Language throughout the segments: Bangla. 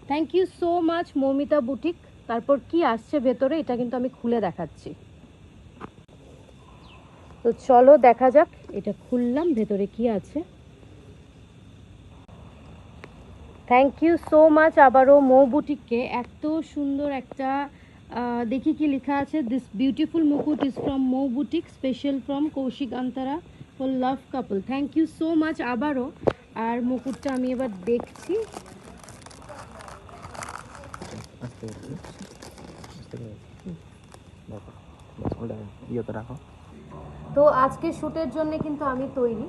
Thank you so much Moumita boutique. তারপর কি আসছে ভেতরে এটা কিন্তু আমি খুলে দেখাচ্ছি। তো চলো দেখা যাক, এটা খুললাম, ভেতরে কি আছে। থ্যাংক ইউ সো মাচ আবারও মৌ বুটিককে। এত সুন্দর একটা দেখি কি লেখা আছে, দিস বিউটিফুল মুকুট is from Mou boutique, special from Kaushik Antara for love couple. Thank you so much আবারও। আর মুকুটটা আমি এবার দেখছি। তো আজকে শ্যুটের জন্য কিন্তু আমি তৈরি,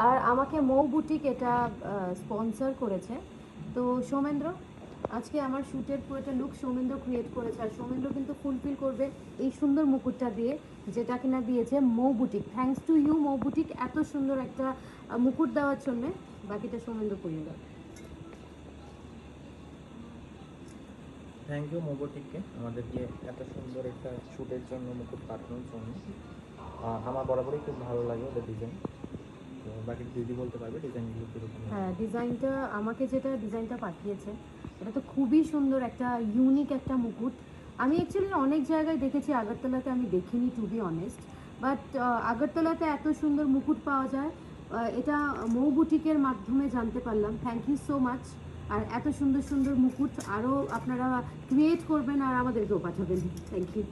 আর আমাকে মৌ বুটিক এটা স্পন্সর করেছে। তো সৌমেন্দ্র, আজকে আমার শ্যুটের পুরোটা লুক সৌমেন্দ্র ক্রিয়েট করেছে, আর সৌমেন্দ্র কিন্তু ফুলফিল করবে এই সুন্দর মুকুটটা দিয়ে, যেটা কিনা দিয়েছে Mou boutique. Thanks to you Mou boutique, এত সুন্দর একটা মুকুট দেওয়ার জন্য। বাকিটা সৌমেন্দ্র করিয়ে দাও। থ্যাংক ইউ মোবোটিককে আমাদেরকে এত সুন্দর একটা শ্যুটের জন্য মুকুট পাঠানোর জন্য। আমার বরাবরই খুব ভালো লাগে ওদের ডিজাইন। তো বাকি দিদি বলতে পারবে ডিজাইনগুলো কীরকম। হ্যাঁ, ডিজাইনটা আমাকে যেটা ডিজাইনটা পাঠিয়েছে এটা তো খুবই সুন্দর, একটা ইউনিক একটা মুকুট। আমি অ্যাকচুয়ালি অনেক জায়গায় দেখেছি, আগরতলাতে আমি দেখিনি টু বি অনেস্ট, বাট আগরতলাতে এত সুন্দর মুকুট পাওয়া যায় এটা মৌ বুটিকের মাধ্যমে জানতে পারলাম। Thank you so much. আর এত সুন্দর সুন্দর মুকুট আরও আপনারা ক্রিয়েট করবেন আর আমাদেরকেও পাঠাবেন। Thank you.